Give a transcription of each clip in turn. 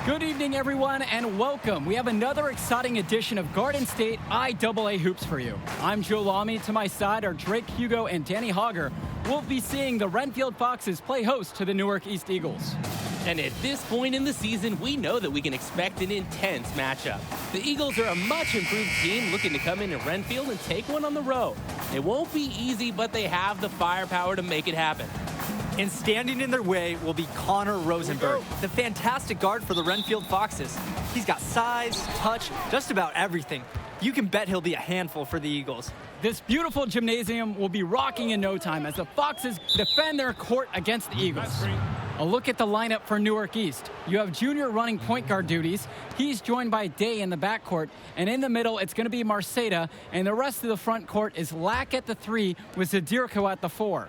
Good evening, everyone, and welcome. We have another exciting edition of Garden State IAA Hoops for you. I'm Joe Lamy. To my side are Drake Hugo and Danny Hogger. We'll be seeing the Renfield Foxes play host to the Newark East Eagles. And at this point in the season, we know that we can expect an intense matchup. The Eagles are a much improved team looking to come into Renfield and take one on the road. It won't be easy, but they have the firepower to make it happen. And standing in their way will be Connor Rosenberg, the fantastic guard for the Renfield Foxes. He's got size, touch, just about everything. You can bet he'll be a handful for the Eagles. This beautiful gymnasium will be rocking in no time as the Foxes defend their court against the Eagles. A look at the lineup for Newark East. You have Junior running point guard duties. He's joined by Day in the backcourt. And in the middle, it's going to be Marceda. And the rest of the front court is Lack at the 3 with Zadirko at the 4.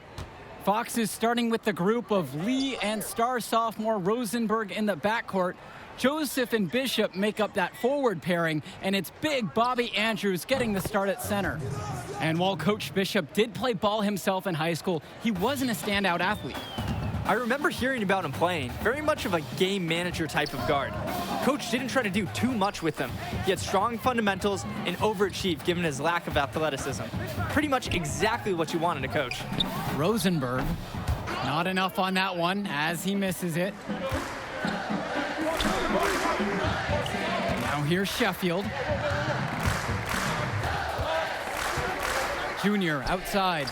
Foxes starting with the group of Lee and star sophomore Rosenberg in the backcourt. Joseph and Bishop make up that forward pairing, and it's big Bobby Andrews getting the start at center. And while Coach Bishop did play ball himself in high school, he wasn't a standout athlete. I remember hearing about him playing, very much of a game manager type of guard. Coach didn't try to do too much with him. He had strong fundamentals and overachieved given his lack of athleticism. Pretty much exactly what you wanted a coach. Rosenberg, not enough on that one as he misses it. Now here's Sheffield. Junior outside,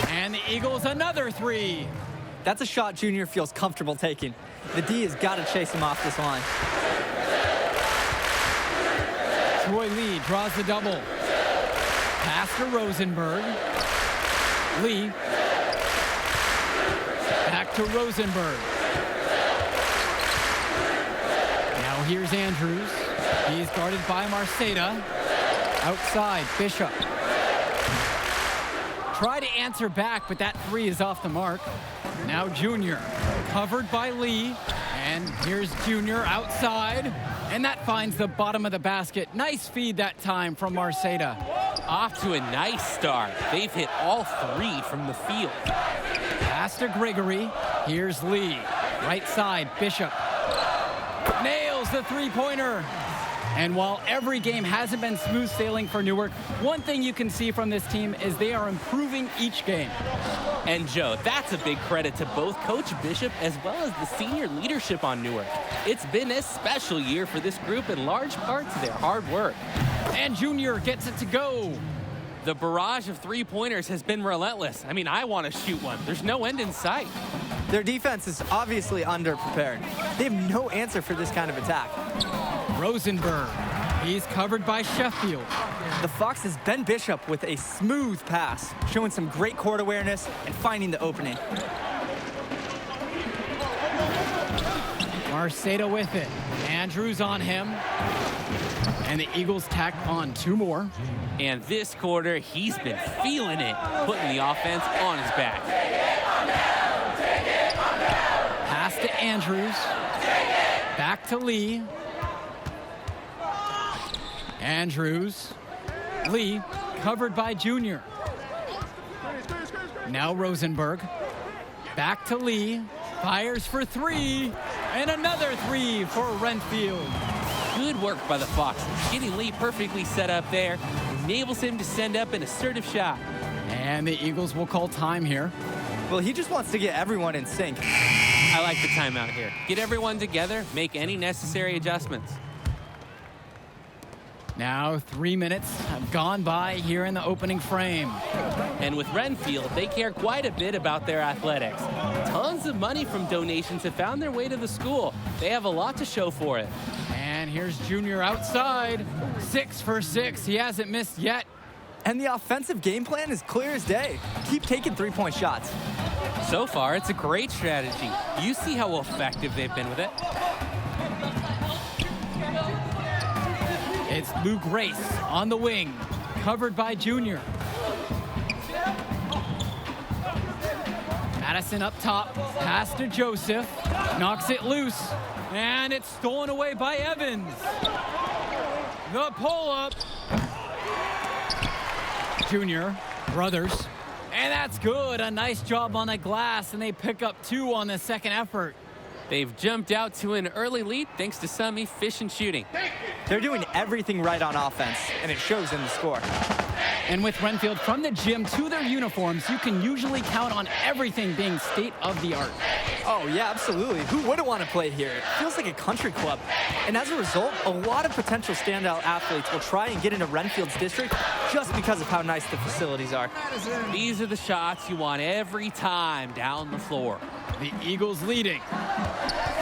and the Eagles another 3. That's a shot Junior feels comfortable taking. The D has got to chase him off this line. Troy Lee draws the double. Pass to Rosenberg. Lee. Back to Rosenberg. Now here's Andrews. He's guarded by Marceda. Outside, Bishop. Try to answer back, but that 3 is off the mark. Now Junior, covered by Lee. And here's Junior outside. And that finds the bottom of the basket. Nice feed that time from Marceda. Off to a nice start. They've hit all 3 from the field. Pass to Gregory. Here's Lee. Right side, Bishop. Nails the three-pointer. And while every game hasn't been smooth sailing for Newark, one thing you can see from this team is they are improving each game. And Joe, that's a big credit to both Coach Bishop as well as the senior leadership on Newark. It's been a special year for this group in large part to their hard work. And Junior gets it to go. The barrage of three-pointers has been relentless. I mean, I want to shoot one. There's no end in sight. Their defense is obviously underprepared. They have no answer for this kind of attack. Rosenberg. He's covered by Sheffield. The Foxes Ben Bishop with a smooth pass, showing some great court awareness and finding the opening. Marceda with it. Andrews on him. And the Eagles tack on 2 more. And this quarter, he's been feeling it, putting the offense on his back. Pass to Andrews. Back to Lee. Andrews. Lee, covered by Junior. Now Rosenberg. Back to Lee. Fires for 3. And another 3 for Renfield. Good work by the Foxes. Getting Lee perfectly set up there enables him to send up an assertive shot. And the Eagles will call time here. Well, he just wants to get everyone in sync. I like the timeout here. Get everyone together, make any necessary adjustments. Now 3 minutes have gone by here in the opening frame. And with Renfield, they care quite a bit about their athletics. Tons of money from donations have found their way to the school. They have a lot to show for it. And here's Junior outside. 6 for 6. He hasn't missed yet. And the offensive game plan is clear as day. Keep taking three-point shots. So far, it's a great strategy. You see how effective they've been with it. It's Lou Grace on the wing, covered by Junior. Madison up top, pass to Joseph, knocks it loose, and it's stolen away by Evans. The pull-up. Junior, Brothers, and that's good. A nice job on the glass, and they pick up 2 on the second effort. They've jumped out to an early lead thanks to some efficient shooting. They're doing everything right on offense, and it shows in the score. And with Renfield, from the gym to their uniforms, you can usually count on everything being state of the art. Oh, yeah, absolutely. Who wouldn't want to play here? It feels like a country club. And as a result, a lot of potential standout athletes will try and get into Renfield's district just because of how nice the facilities are. These are the shots you want every time down the floor. The Eagles leading.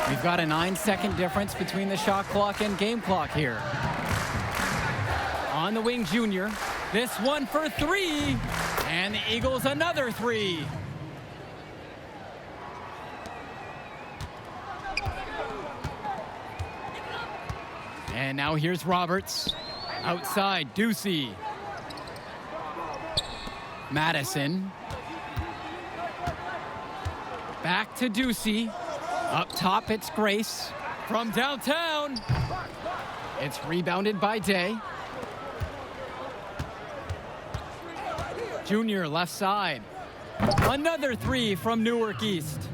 We've got a 9-second difference between the shot clock and game clock here. On the wing, Junior. This one for three. And the Eagles another three. And now here's Roberts. Outside, Ducey. Madison. Back to Ducey. Up top, it's Grace. From downtown. It's rebounded by Day. Junior left side. Another three from Newark East.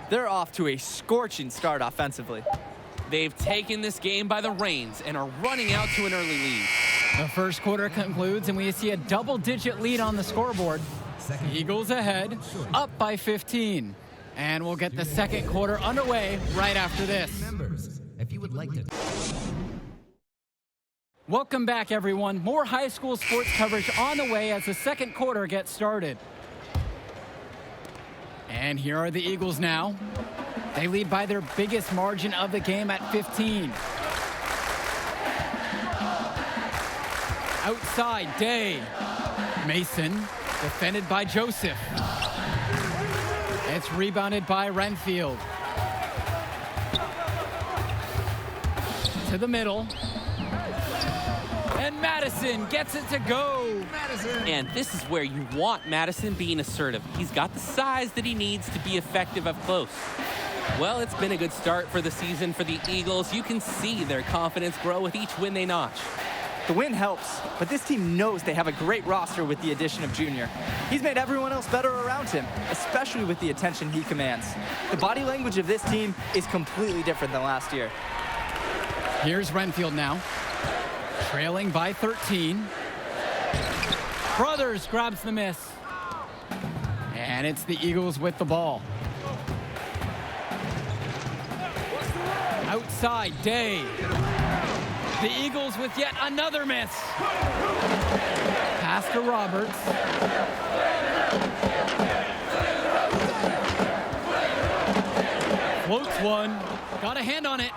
They're off to a scorching start offensively. They've taken this game by the reins and are running out to an early lead. The first quarter concludes, and we see a double-digit lead on the scoreboard. Eagles ahead, up by 15. And we'll get the second quarter underway right after this. Members, if you would like to. Welcome back, everyone. More high school sports coverage on the way as the second quarter gets started. And here are the Eagles now. They lead by their biggest margin of the game at 15. Outside, Day. Mason, defended by Joseph. It's rebounded by Renfield. To the middle. And Madison gets it to go. And this is where you want Madison being assertive. He's got the size that he needs to be effective up close. Well, it's been a good start for the season for the Eagles. You can see their confidence grow with each win they notch. The win helps, but this team knows they have a great roster with the addition of Junior. He's made everyone else better around him, especially with the attention he commands. The body language of this team is completely different than last year. Here's Renfield now, trailing by 13. Brothers grabs the miss. And it's the Eagles with the ball. Outside, Day. The Eagles with yet another miss. Pass to Roberts. Floats one. Got a hand on it.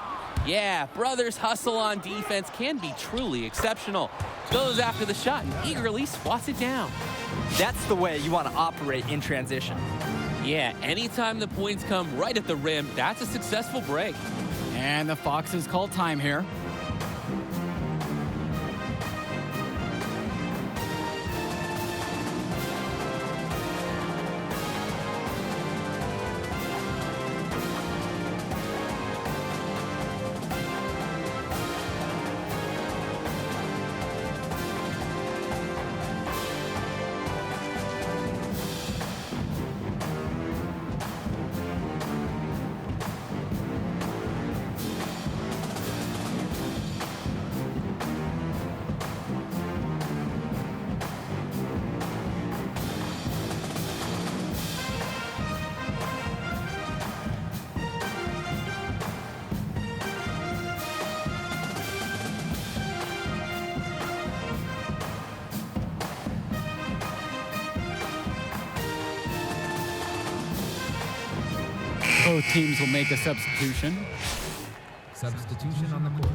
Yeah, Brothers' hustle on defense can be truly exceptional. Goes after the shot and eagerly swats it down. That's the way you want to operate in transition. Yeah, anytime the points come right at the rim, that's a successful break. And the Foxes call time here. Both teams will make a substitution. Substitution on the court.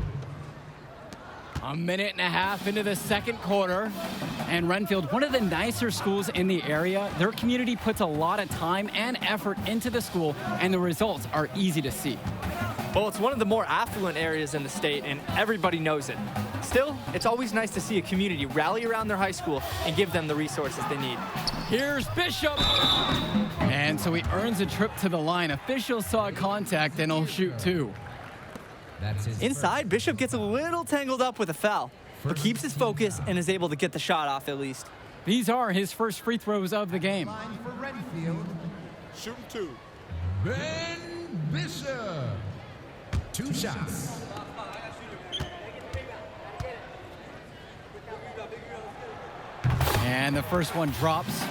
A minute and a half into the second quarter. And Renfield, one of the nicer schools in the area, their community puts a lot of time and effort into the school, and the results are easy to see. Well, it's one of the more affluent areas in the state, and everybody knows it. Still, it's always nice to see a community rally around their high school and give them the resources they need. Here's Bishop. And so he earns a trip to the line. Officials saw contact, and he'll shoot two. That's his Inside, Bishop gets a little tangled up with a foul, but keeps his focus and is able to get the shot off at least. These are his first free throws of the game. line for Renfield. Shooting two. Ben Bishop. 2 shots. And the first one drops.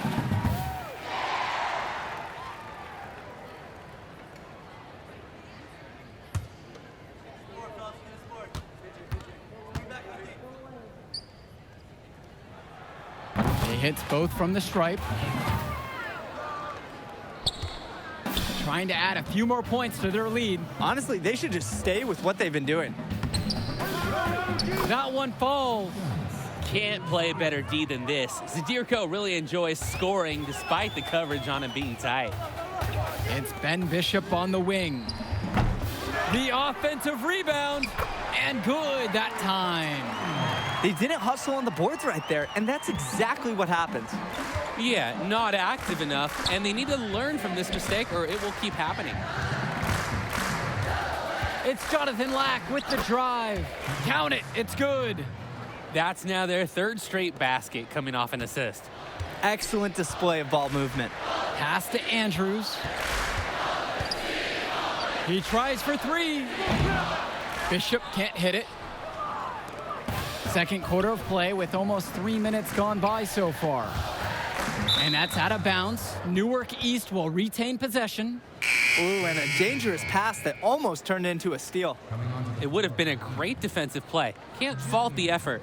He hits both from the stripe. Trying to add a few more points to their lead. Honestly, they should just stay with what they've been doing. That one falls. Can't play better D than this. Zadirko really enjoys scoring despite the coverage on him being tight. It's Ben Bishop on the wing. The offensive rebound, and good that time. They didn't hustle on the boards right there, and that's exactly what happened. Yeah, not active enough, and they need to learn from this mistake or it will keep happening. It's Jonathan Lack with the drive. Count it, it's good. That's now their third straight basket coming off an assist. Excellent display of ball movement. Pass to Andrews. He tries for 3. Bishop can't hit it. Second quarter of play with almost 3 minutes gone by so far. And that's out of bounds. Newark East will retain possession. Ooh, and a dangerous pass that almost turned into a steal. It would have been a great defensive play. Can't fault the effort.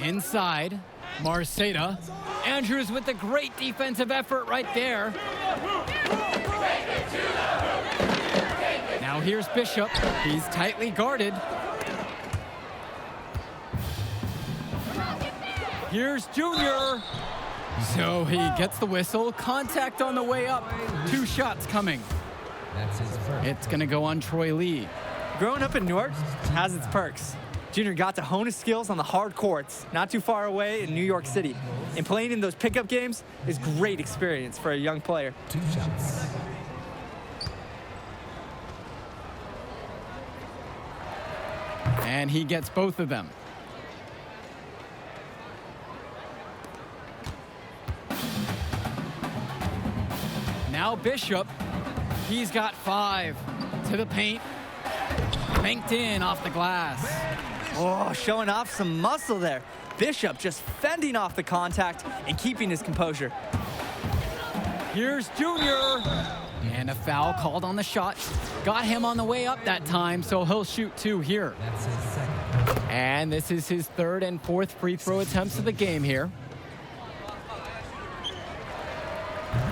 Inside, Marceda. Andrews with the great defensive effort right there. Now here's Bishop. He's tightly guarded. Here's Junior. So he gets the whistle. Contact on the way up. 2 shots coming. That's his first. It's going to go on Troy Lee. Growing up in Newark has its perks. Junior got to hone his skills on the hard courts, not too far away in New York City. And playing in those pickup games is great experience for a young player. 2 shots. And he gets both of them. Now Bishop. He's got 5. To the paint. Banked in off the glass. Oh, showing off some muscle there. Bishop just fending off the contact and keeping his composure. Here's Junior. And a foul called on the shot. Got him on the way up that time, so he'll shoot 2 here. That's his second. And this is his 3rd and 4th free throw attempts of the game here.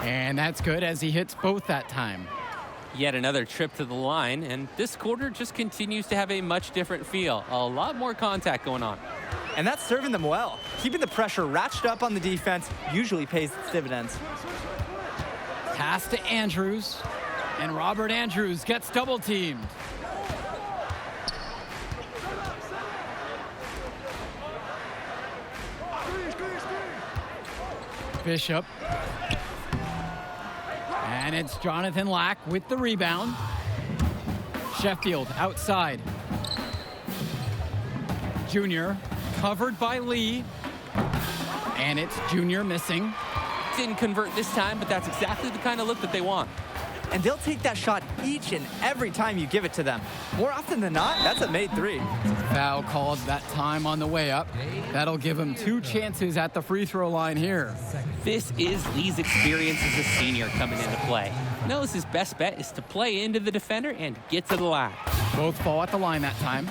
And that's good as he hits both that time. Yet another trip to the line, and this quarter just continues to have a much different feel. A lot more contact going on. And that's serving them well. Keeping the pressure ratcheted up on the defense usually pays its dividends. Pass to Andrews. And Robert Andrews gets double teamed. Bishop. And it's Jonathan Lack with the rebound. Sheffield outside. Junior covered by Lee. And it's Junior missing. Didn't convert this time, but that's exactly the kind of look that they want. And they'll take that shot each and every time you give it to them. More often than not, that's a made 3. Foul called that time on the way up. That'll give him 2 chances at the free throw line here. This is Lee's experience as a senior coming into play. Knows his best bet is to play into the defender and get to the line. Both fall at the line that time.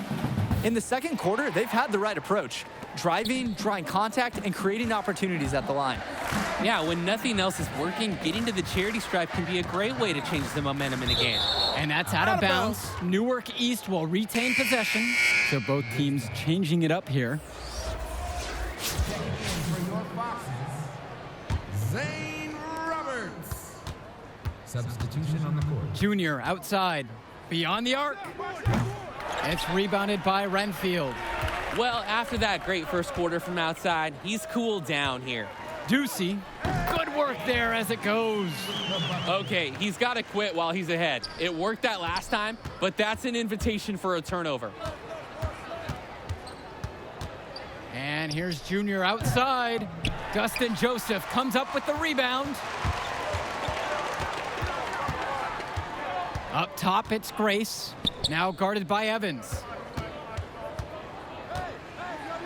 In the second quarter, they've had the right approach. Driving, drawing contact, and creating opportunities at the line. Yeah, when nothing else is working, getting to the charity stripe can be a great way to change the momentum in a game. And that's out of bounds. Newark East will retain possession. So both teams changing it up here. For your Foxes, Zane Roberts. Substitution on the court. Junior outside. Beyond the arc. It's rebounded by Renfield. Well, after that great first quarter from outside, he's cooled down here. Ducey. Good work there as it goes. Okay, he's got to quit while he's ahead. It worked that last time, but that's an invitation for a turnover. And here's Junior outside. Dustin Joseph comes up with the rebound. Up top, it's Grace. Now guarded by Evans.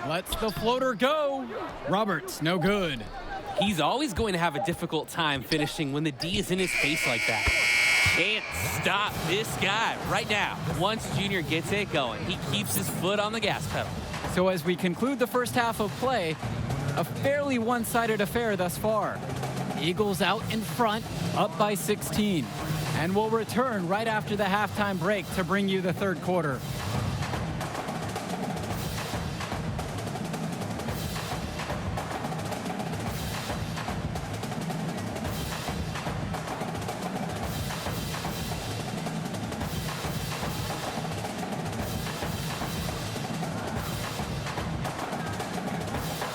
Lets the floater go. Roberts, no good. He's always going to have a difficult time finishing when the D is in his face like that. Can't stop this guy right now. Once Junior gets it going, he keeps his foot on the gas pedal. So as we conclude the first half of play, a fairly one-sided affair thus far. Eagles out in front, up by 16. And we'll return right after the halftime break to bring you the third quarter.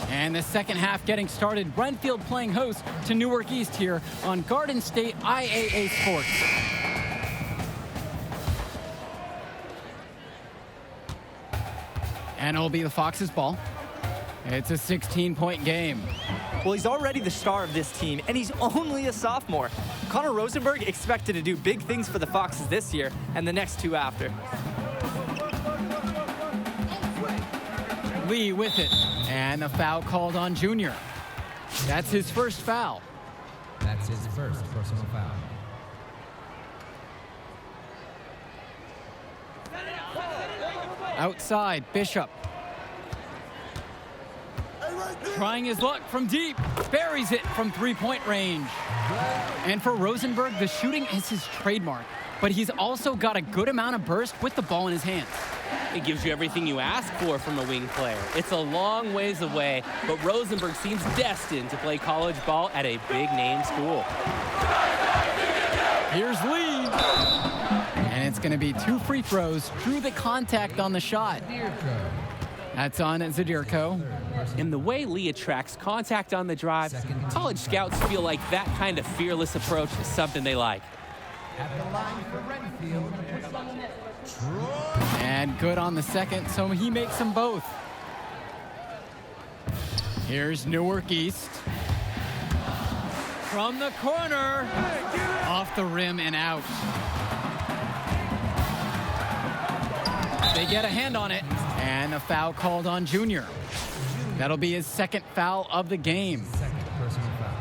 And the second half getting started. Renfield playing host to Newark East here on Garden State IAA Sports. And it'll be the Foxes' ball. It's a 16-point game. Well, he's already the star of this team, and he's only a sophomore. Connor Rosenberg expected to do big things for the Foxes this year and the next two after. Lee with it. And a foul called on Junior. That's his first foul. That's his first personal foul. Outside, Bishop. Trying his luck from deep. Buries it from three-point range. And for Rosenberg, the shooting is his trademark. But he's also got a good amount of burst with the ball in his hands. It gives you everything you ask for from a wing player. It's a long ways away, but Rosenberg seems destined to play college ball at a big-name school. Here's Lee. And it's going to be 2 free throws. Drew the contact on the shot. That's on Zadirko. And the way Lee attracts contact on the drive, college scouts feel like that kind of fearless approach is something they like. At the line for Renfield, And good on the second, so he makes them both. Here's Newark East. From the corner. Off the rim and out. They get a hand on it. And a foul called on Junior. That'll be his second foul of the game. second personal foul.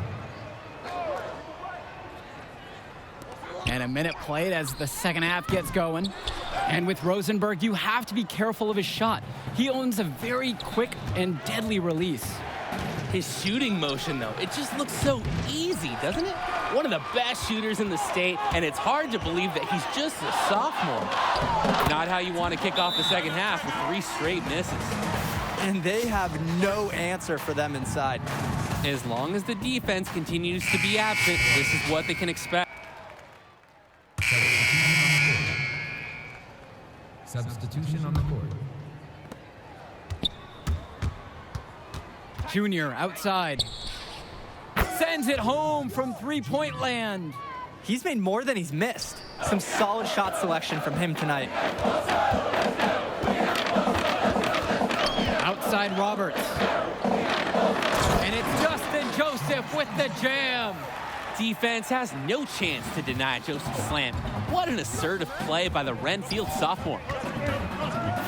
And a minute played as the second half gets going. And with Rosenberg, you have to be careful of his shot. He owns a very quick and deadly release. His shooting motion, though, it just looks so easy, doesn't it? One of the best shooters in the state, and it's hard to believe that he's just a sophomore. Not how you want to kick off the second half with 3 straight misses. And they have no answer for them inside. As long as the defense continues to be absent, this is what they can expect. Substitution on the court. Junior outside. Sends it home from three-point land. He's made more than he's missed. Some solid shot selection from him tonight. Outside Roberts. And it's Dustin Joseph with the jam. Defense has no chance to deny Joseph's slam. What an assertive play by the Renfield sophomore.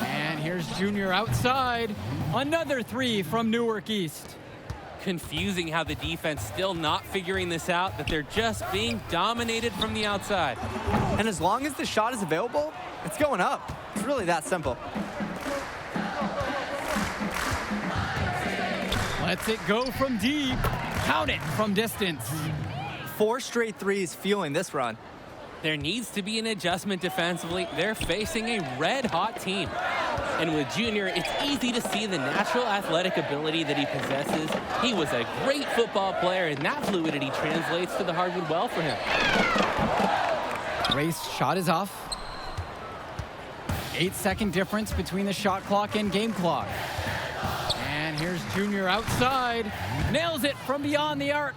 And here's Junior outside. Another 3 from Newark East. Confusing how the defense still not figuring this out, that they're just being dominated from the outside. And as long as the shot is available, it's going up. It's really that simple. Lets it go from deep. Count it from distance. 4 straight threes fueling this run. There needs to be an adjustment defensively. They're facing a red-hot team. And with Junior, it's easy to see the natural athletic ability that he possesses. He was a great football player, and that fluidity translates to the hardwood well for him. Race shot is off. 8-second difference between the shot clock and game clock. And here's Junior outside. Nails it from beyond the arc.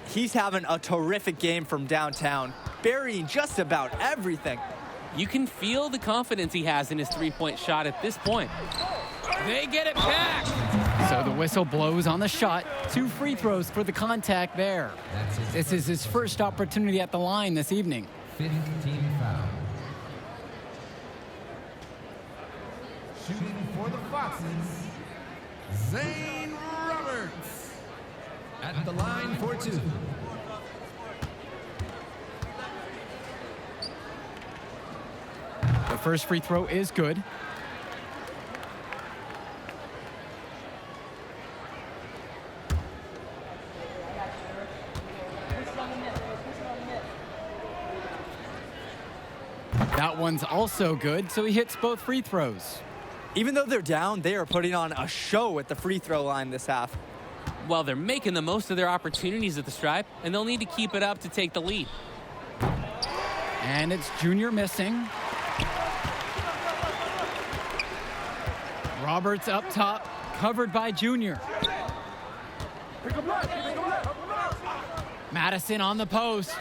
He's having a terrific game from downtown, burying just about everything. You can feel the confidence he has in his three-point shot at this point. They get it back. So the whistle blows on the shot. 2 free throws for the contact there. This is his first opportunity at the line this evening. 5th team foul. Shooting for the Foxes, Zane Roberts. At the line for 2. The first free throw is good. That one's also good, so he hits both free throws. Even though they're down, they are putting on a show at the free throw line this half. Well, they're making the most of their opportunities at the stripe, and they'll need to keep it up to take the lead. And it's Junior missing. Roberts up top, covered by Junior. Madison on the post.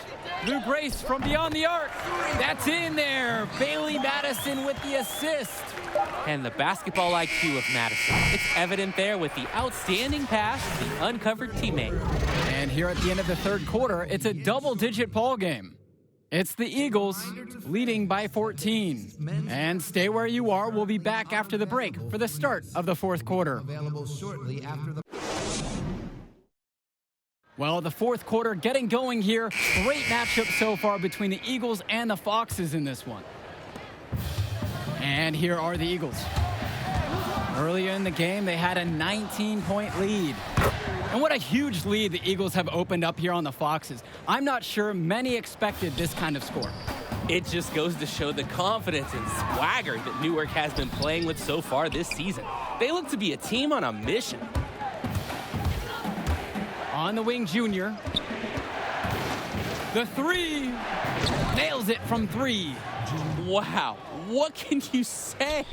Luke Grace from beyond the arc. That's in there. Bailey Madison with the assist. And the basketball IQ of Madison. It's evident there with the outstanding pass to the uncovered teammate. And here at the end of the third quarter, it's a double-digit ball game. It's the Eagles leading by 14. And stay where you are. We'll be back after the break for the start of the fourth quarter. Available shortly after the... Well, the fourth quarter getting going here. Great matchup so far between the Eagles and the Foxes in this one. And here are the Eagles. Earlier in the game, they had a 19-point lead. And what a huge lead the Eagles have opened up here on the Foxes. I'm not sure many expected this kind of score. It just goes to show the confidence and swagger that Newark has been playing with so far this season. They look to be a team on a mission. On the wing, Junior. The three. Nails it from 3. Wow, what can you say?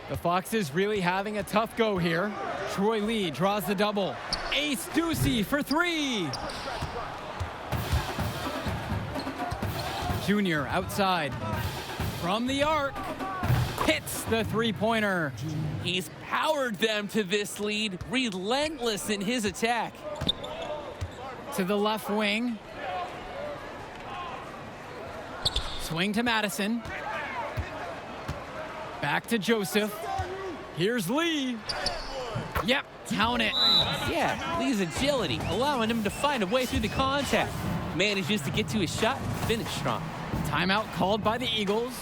The Foxes really having a tough go here. Troy Lee draws the double. Ace Ducey for 3. Junior outside. From the arc. Hits the three-pointer. He's powered them to this lead, relentless in his attack. To the left wing. Swing to Madison. Back to Joseph. Here's Lee. Yep, count it. Yeah, Lee's agility, allowing him to find a way through the contact. Manages to get to his shot and finish strong. Timeout called by the Eagles.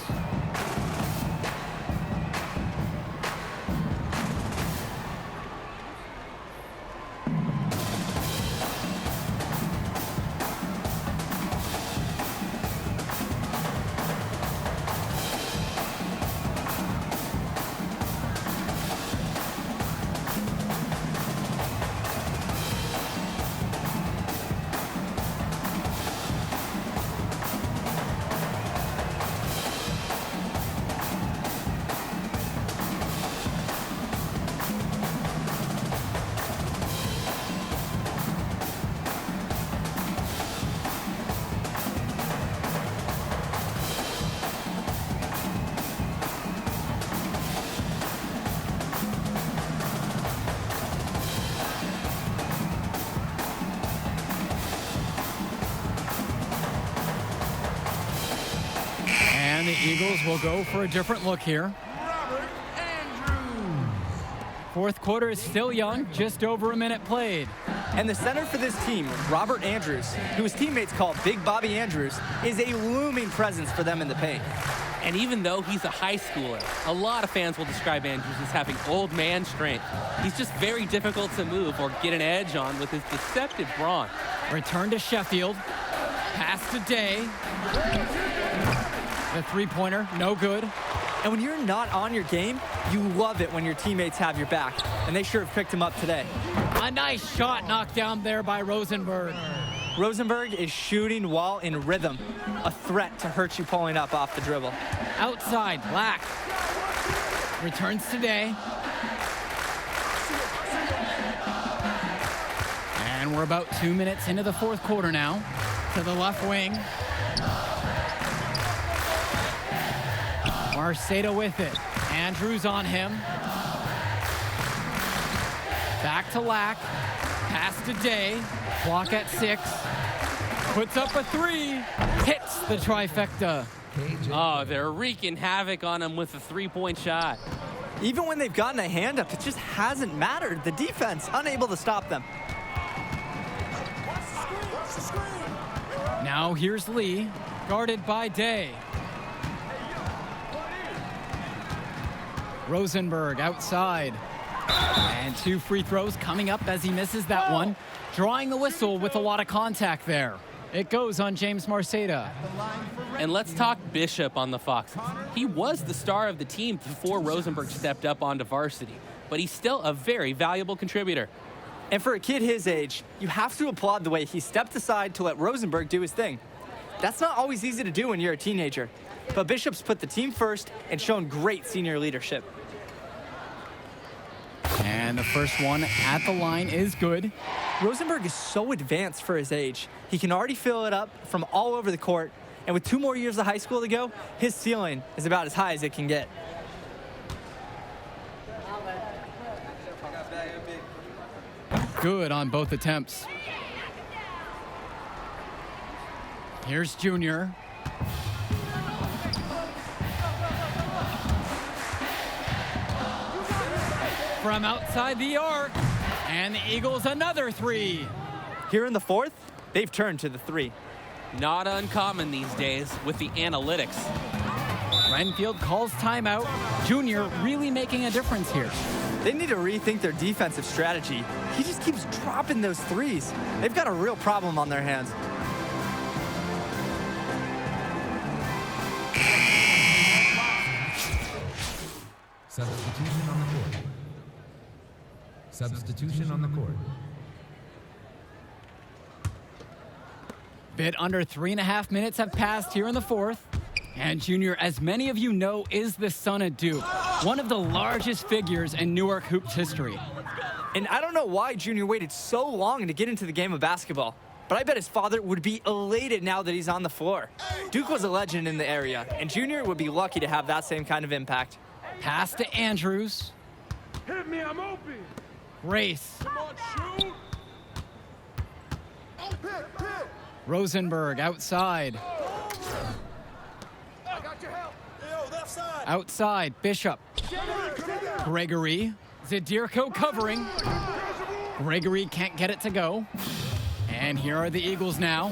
And the Eagles will go for a different look here. Robert Andrews. Fourth quarter is still young, just over a minute played. And the center for this team, Robert Andrews, who his teammates call Big Bobby Andrews, is a looming presence for them in the paint. And even though he's a high schooler, a lot of fans will describe Andrews as having old man strength. He's just very difficult to move or get an edge on with his deceptive brawn. Return to Sheffield. Pass to Day. The three-pointer, no good. And when you're not on your game, you love it when your teammates have your back. And they sure have picked him up today. A nice shot knocked down there by Rosenberg. Rosenberg is shooting while in rhythm. A threat to hurt you pulling up off the dribble. Outside, Black. Returns to Day. And we're about 2 minutes into the fourth quarter now. To the left wing. Marceda with it. Andrews on him. back to Lack. Pass to Day. Clock at 6. Puts up a 3. Hits the trifecta. Oh, they're wreaking havoc on him with a three-point shot. Even when they've gotten a hand up, it just hasn't mattered. The defense unable to stop them. Now here's Lee, guarded by Day. Rosenberg outside. And 2 free throws coming up as he misses that one. Drawing the whistle with a lot of contact there. It goes on James Marceda. And let's talk Bishop on the Fox. He was the star of the team before Rosenberg stepped up onto varsity, but he's still a very valuable contributor. And for a kid his age, you have to applaud the way he stepped aside to let Rosenberg do his thing. That's not always easy to do when you're a teenager, but Bishop's put the team first and shown great senior leadership. And the first one at the line is good. Rosenberg is so advanced for his age. He can already fill it up from all over the court, and with 2 more years of high school to go, his ceiling is about as high as it can get. Good on both attempts. Here's Junior. From outside the arc. And the Eagles another 3. Here in the 4th, they've turned to the 3. Not uncommon these days with the analytics. Renfield calls timeout. Junior really making a difference here. They need to rethink their defensive strategy. He just keeps dropping those 3s. They've got a real problem on their hands. Substitution on the court. Substitution on the court. Bit under 3.5 minutes have passed here in the 4th. And Junior, as many of you know, is the son of Duke, one of the largest figures in Newark hoops history. And I don't know why Junior waited so long to get into the game of basketball, but I bet his father would be elated now that he's on the floor. Duke was a legend in the area, and Junior would be lucky to have that same kind of impact. Pass to Andrews. Hit me, I'm open. Race. Come on, shoot. Hit. Rosenberg outside. I got your help. Yo, left side. Outside, Bishop. Gregory. Zadirko covering. Gregory can't get it to go. And here are the Eagles now.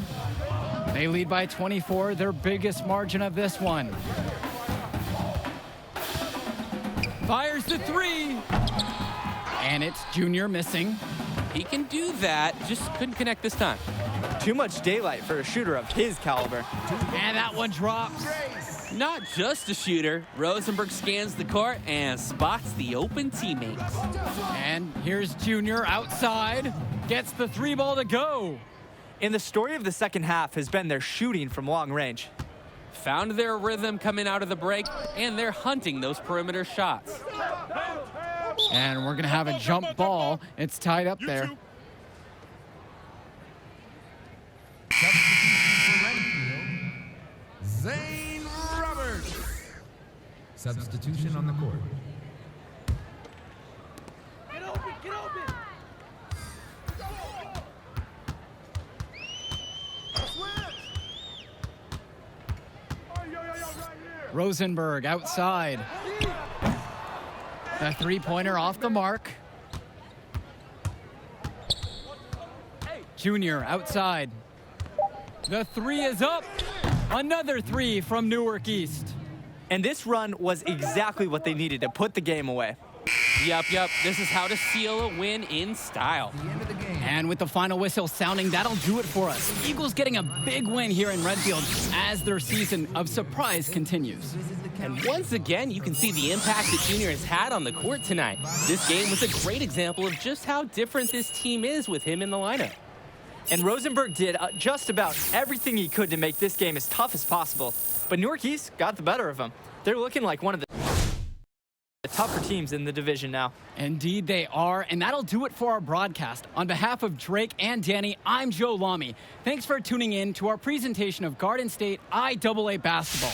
They lead by 24, their biggest margin of this one. Fires the 3. And it's Junior missing. He can do that, just couldn't connect this time. Too much daylight for a shooter of his caliber. And that one drops. Not just a shooter, Rosenberg scans the court and spots the open teammates. And here's Junior outside. Gets the 3 ball to go. And the story of the second half has been their shooting from long range. Found their rhythm coming out of the break, and they're hunting those perimeter shots. And we're going to have a jump ball. It's tied up there. Substitution for Renfield, Zane Roberts. Substitution on the court. Get open. Rosenberg outside. The 3-pointer off the mark. Junior outside. The 3 is up. Another 3 from Newark East. And this run was exactly what they needed to put the game away. Yep. This is how to seal a win in style. The end of the game. And with the final whistle sounding, that'll do it for us. Eagles getting a big win here in Renfield as their season of surprise continues. And once again, you can see the impact that Junior has had on the court tonight. This game was a great example of just how different this team is with him in the lineup. And Rosenberg did just about everything he could to make this game as tough as possible. But Newark East got the better of him. They're looking like one of the tougher teams in the division now. Indeed they are, and that'll do it for our broadcast. On behalf of Drake and Danny, I'm Joe Lamy. Thanks for tuning in to our presentation of Garden State IAA basketball.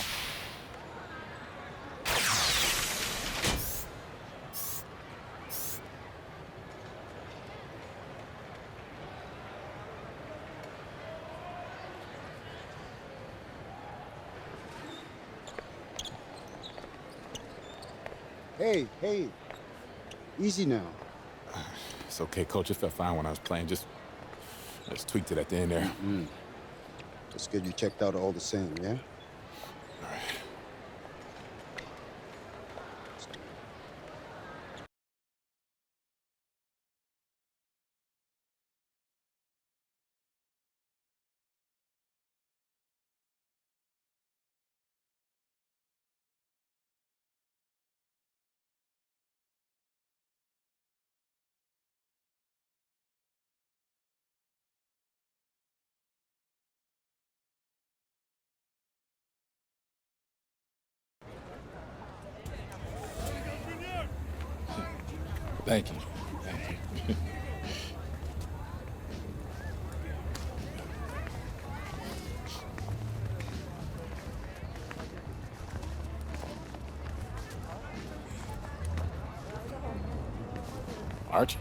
Hey. Easy now. It's okay, Coach. It felt fine when I was playing. Just tweaked it at the end there. Just get you checked out all the same, yeah? All right. Thank you. Thank you. Archie.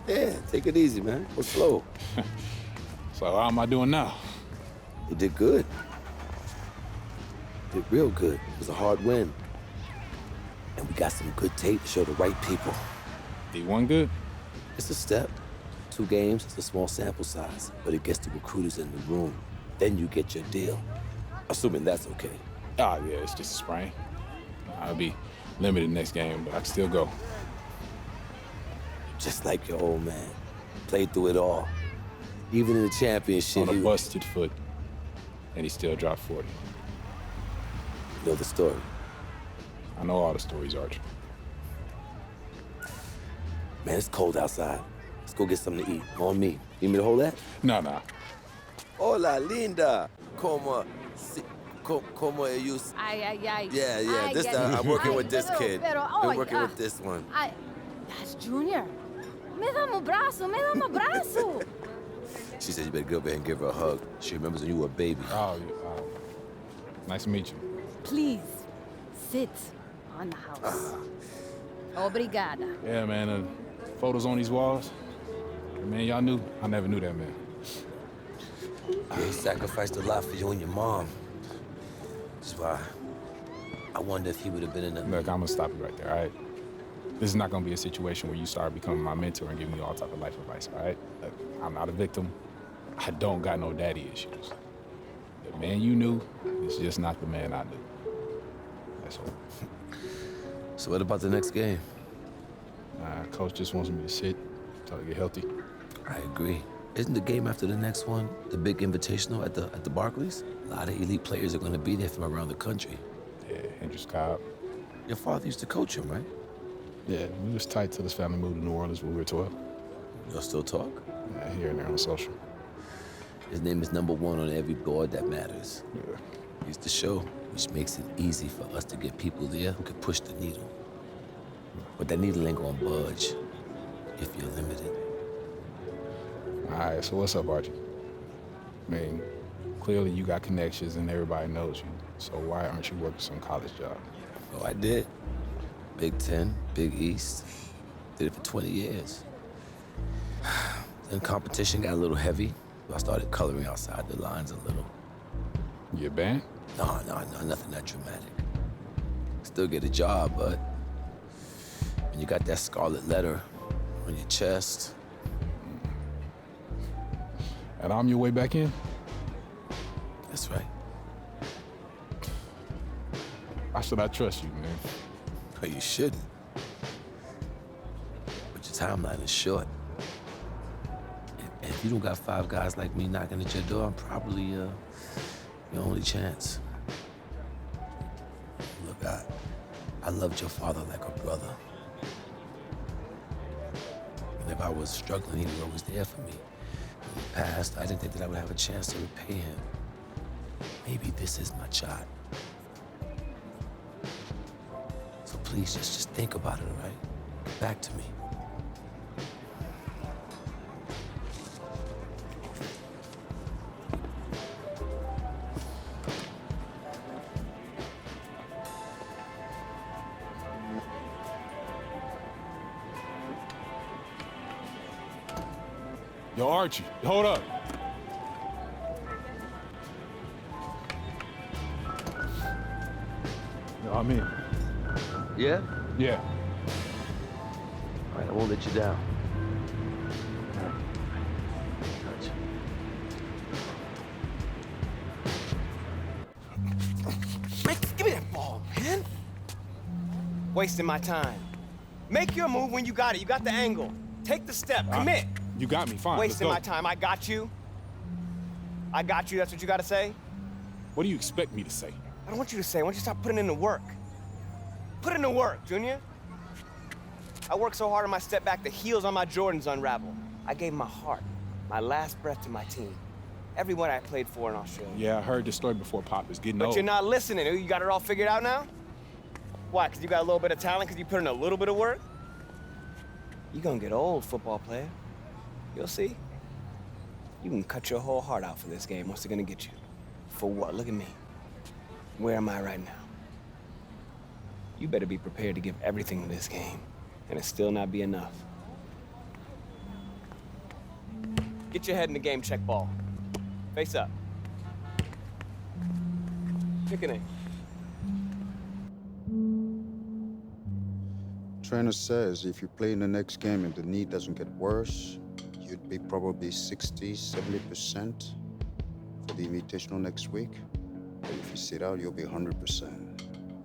Yeah, take it easy, man. Go slow. So how am I doing now? You did good. Did real good. It was a hard win. And we got some good tape to show the right people. D1 good? It's a step. 2 games, it's a small sample size, but it gets the recruiters in the room. Then you get your deal. Assuming that's okay. Ah, yeah, it's just a sprain. I'll be limited next game, but I can still go. Just like your old man. Played through it all. Even in the championship, On a busted foot, and he still dropped 40. You know the story. I know all the stories, Archie. Man, it's cold outside. Let's go get something to eat. On me. You need me to hold that? No. Hola, linda. Como ellos? Ay. Yeah. This I'm working with this kid. Been working with this one. That's Junior. Me dá um abraço. She said you better go over there and give her a hug. She remembers when you were a baby. Oh, yeah. Nice to meet you. Please, sit on the house. Obrigada. Yeah, man, photos on these walls. Man, y'all knew? I never knew that, man. He sacrificed a lot for you and your mom. That's why I wonder if he would have been in the... Look, I'm gonna stop you right there, all right? This is not gonna be a situation where you start becoming my mentor and giving me all type of life advice, all right? Look, I'm not a victim. I don't got no daddy issues. The man you knew is just not the man I knew. That's all. So what about the next game? Coach just wants me to sit until I get healthy. I agree. Isn't the game after the next one the big invitational at the Barclays? A lot of elite players are going to be there from around the country. Yeah, Hendrix Cobb. Your father used to coach him, right? Yeah, we was tight till his family moved to New Orleans when we were 12. Y'all still talk? Yeah, here and there on social. His name is #1 on every board that matters. Yeah. He's the show, which makes it easy for us to get people there who can push the needle. But that needle ain't gonna budge if you're limited. All right, so what's up, Archie? I mean, clearly you got connections and everybody knows you. So why aren't you working some college job? Oh, I did. Big Ten, Big East. Did it for 20 years. Then competition got a little heavy. So I started coloring outside the lines a little. You a band? No, nothing that dramatic. Still get a job, but when you got that scarlet letter on your chest. And I'm your way back in? That's right. Why should I trust you, man? Well, you shouldn't. But your timeline is short. And if you don't got 5 guys like me knocking at your door, I'm probably your only chance. Look, I loved your father like a brother. And if I was struggling, he was always there for me. In the past, I didn't think that I would have a chance to repay him. Maybe this is my shot. So please, just think about it, all right? Get back to me. Yo, Archie, hold up. Yo, I'm in. Yeah? Yeah. All right, I won't let you down. Touch. Give me that ball, man. Wasting my time. Make your move when you got it. You got the angle. Take the step. Commit. You got me. Fine. Wasting my Let's go. time. I got you. I got you. That's what you got to say? What do you expect me to say? I don't want you to say. I want you to stop putting in the work. Put in the work, Junior. I worked so hard on my step back, the heels on my Jordans unraveled. I gave my heart, my last breath to my team. Everyone I played for in Australia. Yeah, I heard this story before, Pop. It's getting But old. you're not listening. You got it all figured out now? Why, because you got a little bit of talent because you put in a little bit of work? You're gonna get old, football player. You'll see. You can cut your whole heart out for this game. What's it gonna get you? For what? Look at me. Where am I right now? You better be prepared to give everything to this game, and it still not be enough. Get your head in the game, check ball. Face up. Pick an aim. Trainer says if you play in the next game and the knee doesn't get worse, you'd be probably 60, 70% for the invitational next week. But if you sit out, you'll be 100%.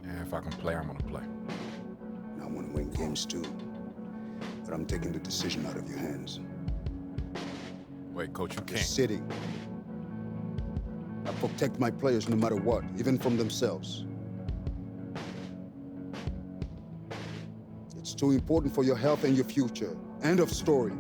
Yeah, if I can play, I'm gonna play. And I want to win games too. But I'm taking the decision out of your hands. Wait, Coach, you You're can't. sitting. I protect my players no matter what, even from themselves. It's too important for your health and your future. End of story.